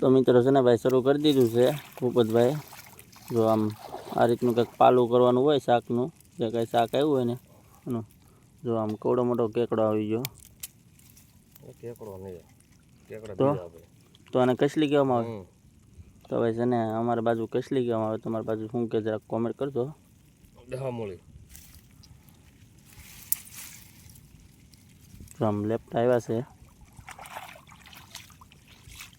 તો મિત્રો છે ને ભાઈ શરૂ કરી દીધું છે ભૂપતભાઈ. જો આમ આ રીતનું કંઈક પાલું કરવાનું હોય શાકનું, જે કાંઈ શાક આવ્યું હોય ને એનું. જો આમ કવડો મોટો કેકડો આવી ગયો. કેકડો નહીં, કેકડા તો આને કસલી કહેવામાં આવે. તો ભાઈ છે ને અમારી બાજુ કસલી કહેવામાં આવે. તમારી બાજુ શું કે જરાક કોમેન્ટ કરજો. દહામૂળી જો આમ લેફ્ટ આવ્યા છે.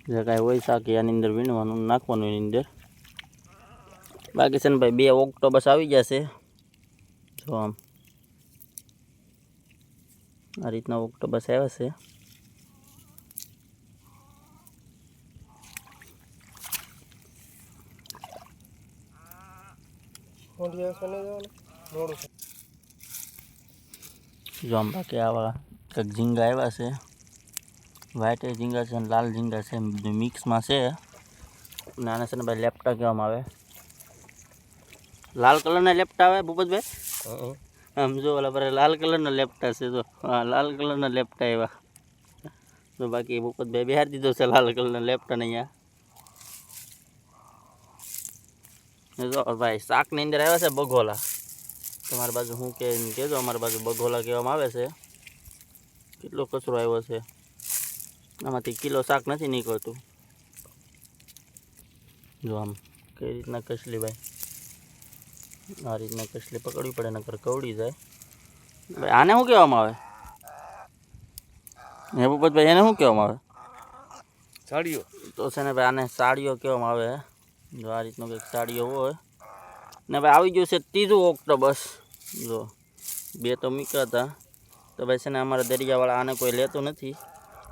જે કાંઈ હોય શાક એની અંદર વીણવાનું નાખવાનું એની અંદર. બાકી છે ને ભાઈ 2 ઓક્ટોબસ આવી ગયા છે. જો આમ આ રીતના ઓક્ટોબસ આવ્યા છે. જો આમ બાકી આવા કંઈક ઝીંગા આવ્યા છે. વ્હાઈટ ઝીંગા છે અને લાલ ઝીંગા છે, બધું મિક્સમાં છે. અને આને છે ને ભાઈ લેપટા કહેવામાં આવે. લાલ કલરના લેપટા આવે ભૂપતભાઈ. આમ જો ઓલા પર લાલ કલરના લેપટા છે. તો હા, લાલ કલરના લેપટા એવા. તો બાકી ભૂપતભાઈ બિહાર દીધો છે લાલ કલરના લેપટાને અહીંયા. જો ભાઈ શાકની અંદર આવ્યા છે બગોલા. તમારી બાજુ શું કે કહેજો. અમારી બાજુ બગોલા કહેવામાં આવે છે. કેટલો કચરો આવ્યો છે. આમાંથી કિલો શાક નથી નીકળતું. જો આમ કઈ રીતના કસલી ભાઈ, આ રીતના કસલી પકડવી પડે, નકર કવડી જાય. ભાઈ આને શું કહેવામાં આવે હે ભૂપતભાઈ? એને શું કહેવામાં આવે? સાડીઓ. તો છે ને ભાઈ આને સાડીઓ કહેવામાં આવે. જો આ રીતનો કંઈક સાડીઓ હોય ને ભાઈ. આવી ગયું છે 3 ઓક્ટોબસ. જો 2 તો મૂક્યા હતા. તો ભાઈ છે ને અમારા દરિયાવાળા આને કોઈ લેતું નથી.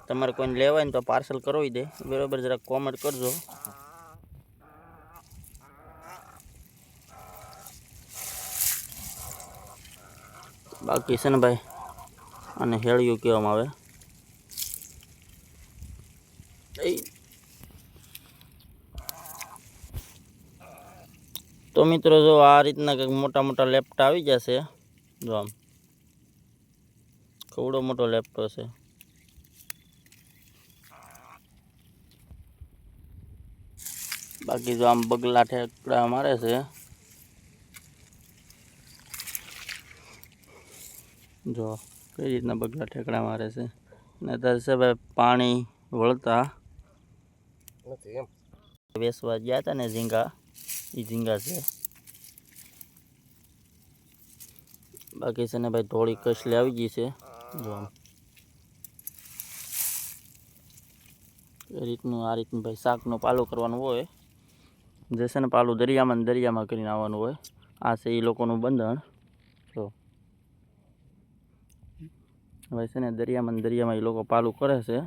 તમારે કોઈને લેવાય ને તો પાર્સલ કરવી દે. બરાબર, જરાક કોમેન્ટ કરજો. બાકી છે ને ભાઈ આને હેળિયું કહેવામાં આવે. તો મિત્રો જો આ રીતના કંઈક મોટા મોટા લેપટા આવી જશે. જો આમ કવડો મોટો લેપટો છે. બાકી જો આમ બગલા ઠેકડા મારે છે. જો કઈ રીતના બગલા ઠેકડા મારે છે. ને અત્યારે છે ભાઈ પાણી વળતા નથી એમ. વેસવા ગયા હતા ને ઝીંગા, એ ઝીંગા છે. બાકી છે ને ભાઈ થોડી કસલી આવી ગઈ છે. જો આમ આ રીતનું ભાઈ શાકનું પાલું કરવાનું હોય. જે છે ને પાલું દરિયામાં કરીને આવવાનું હોય. આ છે એ લોકોનું બંધન. જો ભાઈ છે ને દરિયામાં એ લોકો પાલું કરે છે.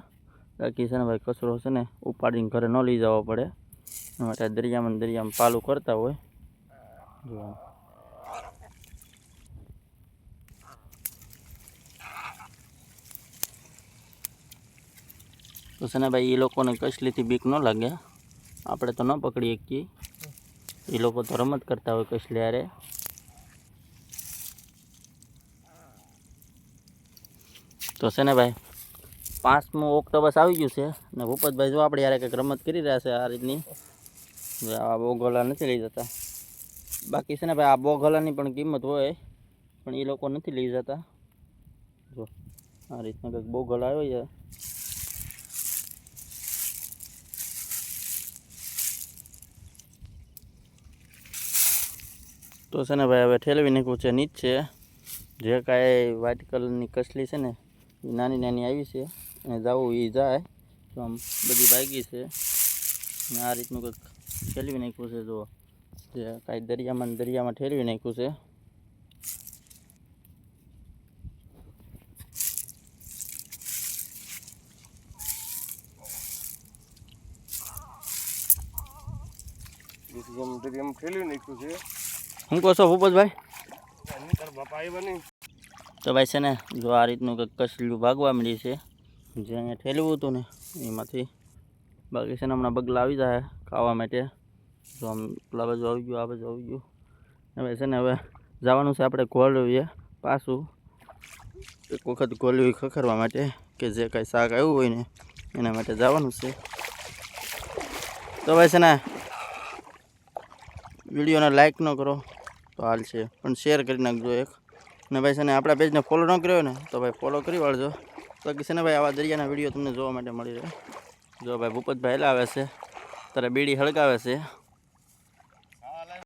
બાકી છે ને ભાઈ કચરો છે ને ઉપાડીને ઘરે ન લઈ જવો પડે, એના માટે દરિયામાં પાલું કરતા હોય. જો તો છે ને ભાઈ એ લોકોને કસલીથી બીક ન લાગે. આપણે તો ન પકડી શકીએ. એ લોકો તો રમત કરતા હોય કસલી હારે. તો છે ને ભાઈ 5 ઓક્ટોબસ આવી ગયું છે. ને ભૂપતભાઈ જો આપણે યારે કંઈક રમત કરી રહ્યા છે આ રીતની. આ બોગોલા નથી લઈ જતા. બાકી છે ને ભાઈ આ બોગોલાની પણ કિંમત હોય, પણ એ લોકો નથી લઈ જતા. જો આ રીતના કંઈક બોગોલા આવ્યો છે. તો છે ને ભાઈ હવે ઠેલવી નાખ્યું છે નીચે. જે કાંઈ વ્હાઈટ કલરની કસલી છે ને એ નાની નાની આવી છે, અને જવું એ જાય. તો આમ બધી ભાગી છે. અને આ રીતનું કંઈક ઠેલવી નાખ્યું છે. જો જે કાંઈ દરિયામાં ઠેલવી નાખ્યું છે. ઠેલવી નાખ્યું છે. શું કહો છો ભૂપતભાઈ? બાપા તો ભાઈ છે ને જો આ રીતનું કંઈક કસલું ભાગવા મળી છે. જે અહીંયા ઠેલવું હતું ને એમાંથી. બાકી છે ને હમણાં બગલા આવી જાય ખાવા માટે. જો આમ પેલા બાજુ આવી ગયું, આ બાજુ આવી ગયું. હવે છે ને હવે જવાનું છે આપણે ગોળવીએ પાછું. એક વખત ગોળવી ખખરવા માટે, કે જે કાંઈ શાક આવ્યું હોય ને એના માટે જવાનું છે. તો ભાઈ છે ને વિડીયોને લાઈક ન કરો તો હાલ છે, પણ શેર કરી નાખજો એક. ને ભાઈ છે ને આપણા પેજને ફોલો ન કર્યો ને તો ભાઈ ફોલો કરી વાળજો. બાકી છે ને ભાઈ આવા દરિયાના વિડીયો તમને જોવા માટે મળી રહે. જો ભાઈ ભૂપતભાઈ હેલા આવે છે, ત્યારે બીડી હળગાવે છે.